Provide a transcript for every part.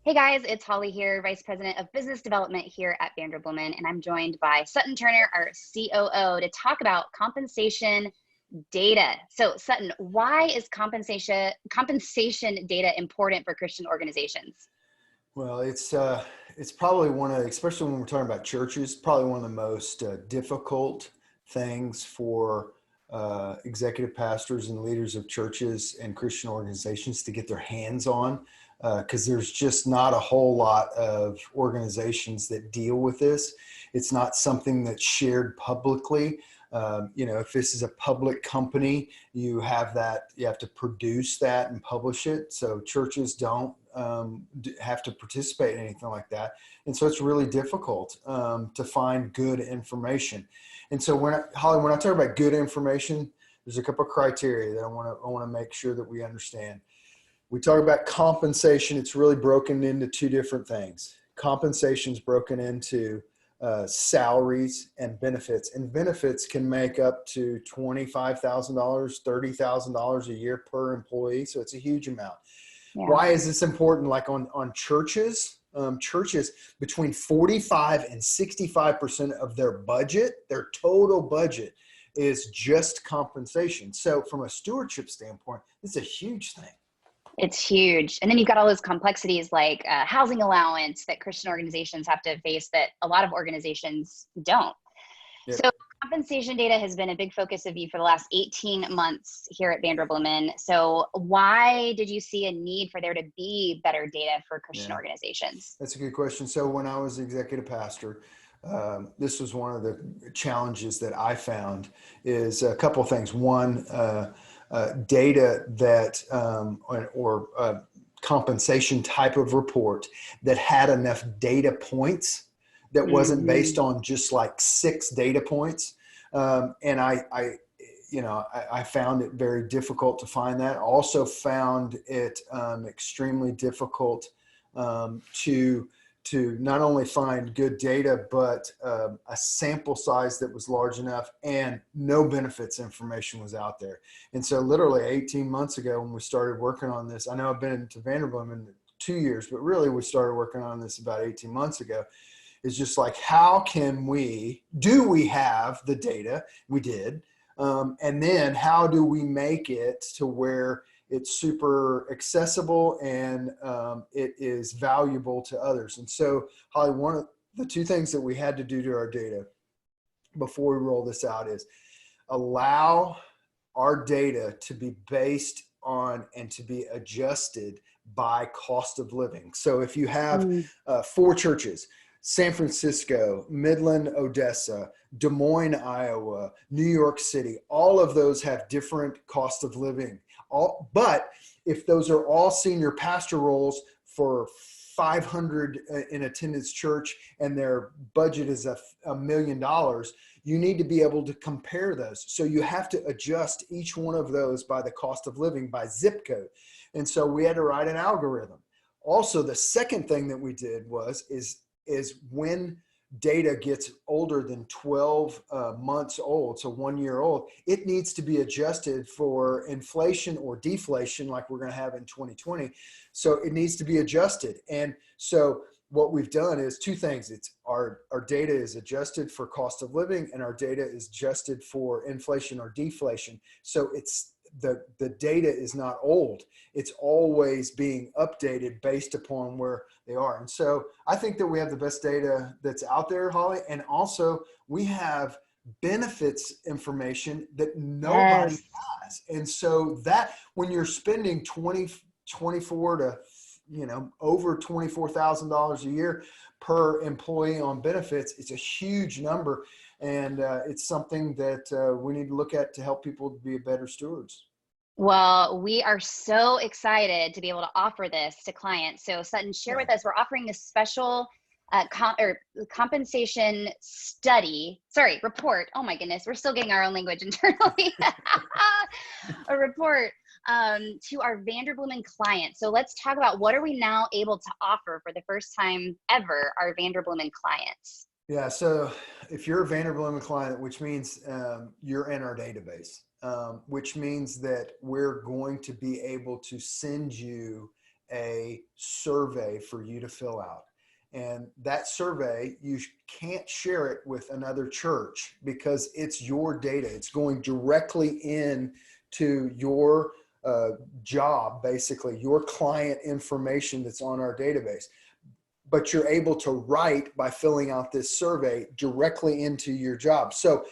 Hey guys, it's Holly here, Vice President of Business Development here at Vanderbloemen, and I'm joined by Sutton Turner, our COO, to talk about compensation data. So Sutton, why is compensation data important for Christian organizations? Well, it's probably one of, especially when we're talking about churches, probably one of the most difficult things for executive pastors and leaders of churches and Christian organizations to get their hands on, because there's just not a whole lot of organizations that deal with this. It's not something that's shared publicly. If this is a public company, you have to produce that and publish it. So churches don't have to participate in anything like that. And so it's really difficult to find good information. And so Holly, when I talk about good information, there's a couple of criteria that I want to make sure that we understand. We talk about compensation. It's really broken into two different things. Compensation is broken into salaries and benefits. And benefits can make up to $25,000, $30,000 a year per employee. So it's a huge amount. Yeah. Why is this important? Like on churches, churches between 45 and 65% of their budget, their total budget, is just compensation. So from a stewardship standpoint, it's a huge thing. It's huge. And then you've got all those complexities like housing allowance that Christian organizations have to face that a lot of organizations don't. Yep. So compensation data has been a big focus of you for the last 18 months here at Vanderbloemen. So why did you see a need for there to be better data for Christian organizations? That's a good question. So when I was executive pastor, this was one of the challenges that I found is a couple of things. One, data that or compensation type of report that had enough data points that wasn't based on just like 6 data points. And I found it very difficult to find that. Also found it extremely difficult to not only find good data, but a sample size that was large enough, and no benefits information was out there. And so literally 18 months ago when we started working on this, I know I've been to Vanderbloemen 2 years, but really we started working on this about 18 months ago. It's just like, do we have the data? We did. And then how do we make it to where it's super accessible and it is valuable to others? And so, Holly, one of the two things that we had to do to our data before we roll this out is allow our data to be based on and to be adjusted by cost of living. So if you have 4 churches, San Francisco, Midland, Odessa, Des Moines, Iowa, New York City, all of those have different cost of living. But if those are all senior pastor roles for 500 in attendance church and their budget is $1 million, you need to be able to compare those. So you have to adjust each one of those by the cost of living by zip code. And so we had to write an algorithm. Also, the second thing that we did is when data gets older than 12 months old, so 1 year old, it needs to be adjusted for inflation or deflation like we're going to have in 2020. So it needs to be adjusted. And so what we've done is 2 things. It's our data is adjusted for cost of living, and our data is adjusted for inflation or deflation. So it's the data is not old. It's always being updated based upon where they are. And so I think that we have the best data that's out there, Holly. And also we have benefits information that nobody has. And so that when you're spending 24 to, over $24,000 a year per employee on benefits, it's a huge number. And it's something that we need to look at to help people to be better stewards. Well, we are so excited to be able to offer this to clients. So Sutton, share with us, we're offering a special compensation report. Oh my goodness, we're still getting our own language internally. A report to our Vanderbloemen clients. So let's talk about what are we now able to offer for the first time ever our Vanderbloemen clients. Yeah, so if you're a Vanderbloemen client, which means you're in our database, which means that we're going to be able to send you a survey for you to fill out. And that survey, you can't share it with another church because it's your data. It's going directly in to your job, basically your client information that's on our database. But you're able to write by filling out this survey directly into your job. So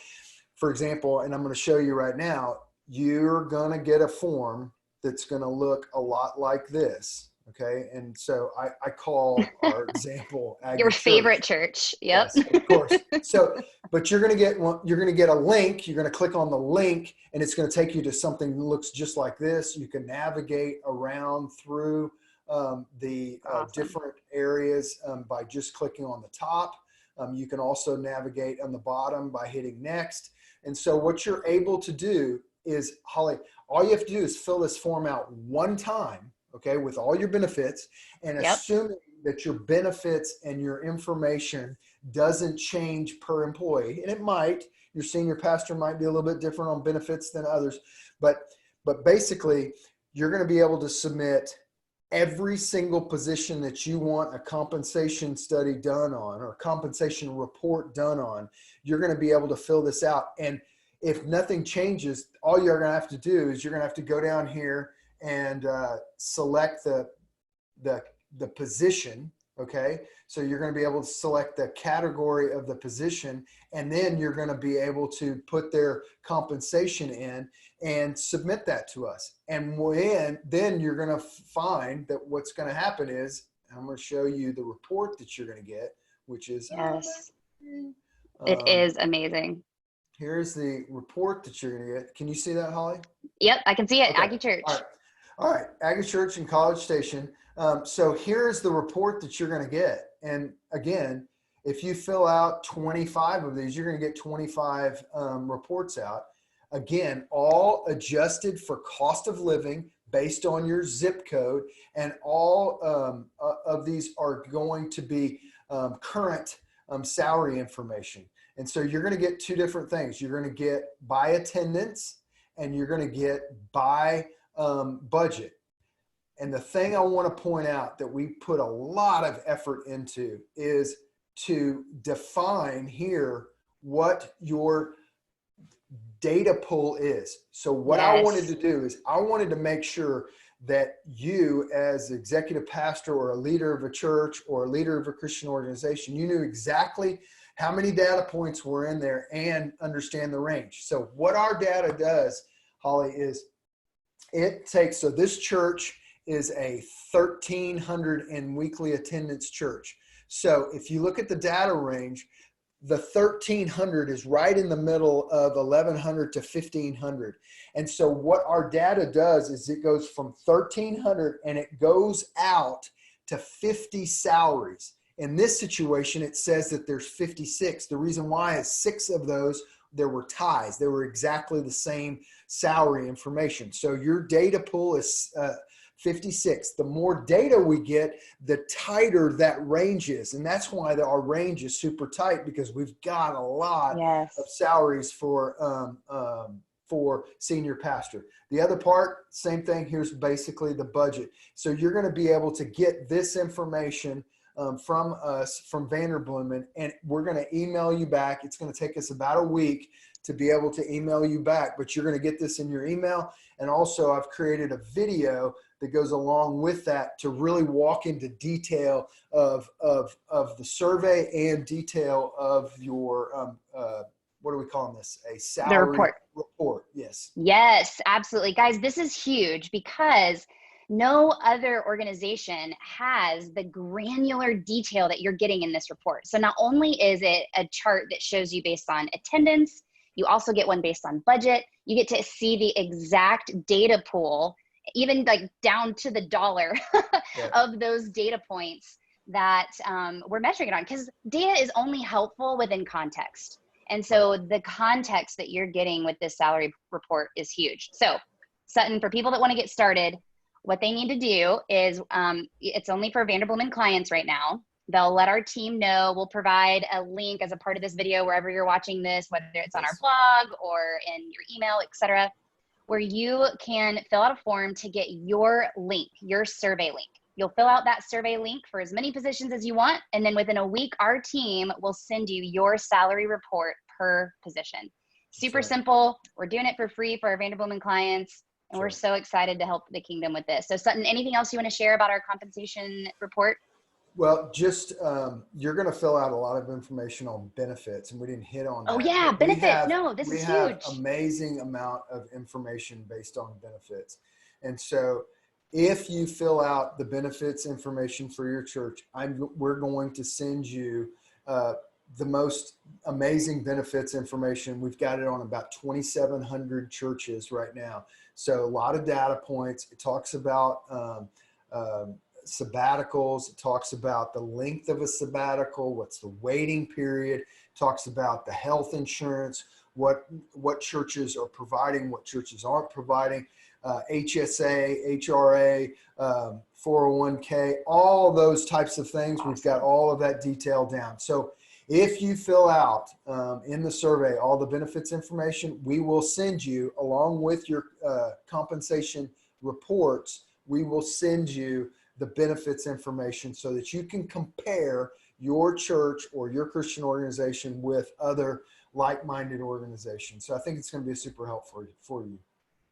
for example, and I'm going to show you right now, you're going to get a form that's going to look a lot like this. Okay. And so I call our example Your Aggie favorite Church. church. Yep. Yes, of course. So, but you're going to get a link. You're going to click on the link and it's going to take you to something that looks just like this. You can navigate around through the Awesome. different areas by just clicking on the top. You can also navigate on the bottom by hitting next. And so what you're able to do is, Holly, all you have to do is fill this form out one time, okay, with all your benefits, and Yep. assuming that your benefits and your information doesn't change per employee, and it might. Your senior pastor might be a little bit different on benefits than others, but basically, you're going to be able to submit every single position that you want a compensation study done on or compensation report done on. You're going to be able to fill this out. And if nothing changes, all you're going to have to do is you're going to have to go down here and select the position. Okay. So you're going to be able to select the category of the position, and then you're going to be able to put their compensation in and submit that to us. And then you're going to find that what's going to happen is, I'm going to show you the report that you're going to get, which is, Yes, it is amazing. Here's the report that you're going to get. Can you see that, Holly? Yep, I can see it. Okay. Aggie Church. All right. Aggie Church and College Station. So here's the report that you're going to get. And again, if you fill out 25 of these, you're going to get 25 reports out. Again, all adjusted for cost of living based on your zip code. And all of these are going to be current salary information. And so you're going to get two different things. You're going to get by attendance and you're going to get by budget. And the thing I want to point out that we put a lot of effort into is to define here what your data pool is. So what I wanted to do is I wanted to make sure that you as executive pastor or a leader of a church or a leader of a Christian organization, you knew exactly how many data points were in there and understand the range. So what our data does, Holly, is it takes, so this church is a 1,300 in weekly attendance church. So if you look at the data range, the 1,300 is right in the middle of 1,100 to 1,500. And so what our data does is it goes from 1,300 and it goes out to 50 salaries. In this situation, it says that there's 56. The reason why is 6 of those, there were ties. They were exactly the same salary information. So your data pool is 56. The more data we get, the tighter that range is. And that's why our range is super tight, because we've got a lot of salaries for senior pastor. The other part, same thing. Here's basically the budget. So you're going to be able to get this information from us, from Vanderbloemen, and we're going to email you back. It's going to take us about a week to be able to email you back, but you're going to get this in your email. And also I've created a video that goes along with that to really walk into detail of the survey and detail of your, what are we calling this? A salary report. Yes. Yes, absolutely. Guys, this is huge because no other organization has the granular detail that you're getting in this report. So not only is it a chart that shows you based on attendance, you also get one based on budget. You get to see the exact data pool, even like down to the dollar of those data points that we're measuring it on, because data is only helpful within context. And so the context that you're getting with this salary report is huge. So Sutton, for people that want to get started, what they need to do is, it's only for Vanderbloemen clients right now. They'll let our team know. We'll provide a link as a part of this video, wherever you're watching this, whether it's on our blog or in your email, etc., where you can fill out a form to get your link, your survey link. You'll fill out that survey link for as many positions as you want. And then within a week, our team will send you your salary report per position. Super simple. We're doing it for free for our Vanderbloemen clients. And we're so excited to help the kingdom with this. So Sutton, anything else you want to share about our compensation report? Well, just you're going to fill out a lot of information on benefits, and we didn't hit on that. Oh yeah, benefits. No, this is huge. Amazing amount of information based on benefits, and so if you fill out the benefits information for your church, we're going to send you the most amazing benefits information. We've got it on about 2,700 churches right now, so a lot of data points. It talks about sabbaticals. It talks about the length of a sabbatical, what's the waiting period. It talks about the health insurance, what churches are providing, what churches aren't providing, HSA, HRA, 401k, all those types of things. Awesome. We've got all of that detail down. So if you fill out in the survey all the benefits information, we will send you, along with your compensation reports, we will send you the benefits information so that you can compare your church or your Christian organization with other like-minded organizations. So I think it's going to be super helpful for you.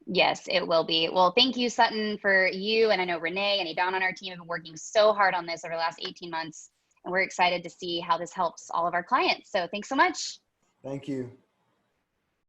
Yes, it will be. Well, thank you, Sutton, for you. And I know Renee and Adon on our team have been working so hard on this over the last 18 months. And we're excited to see how this helps all of our clients. So thanks so much. Thank you.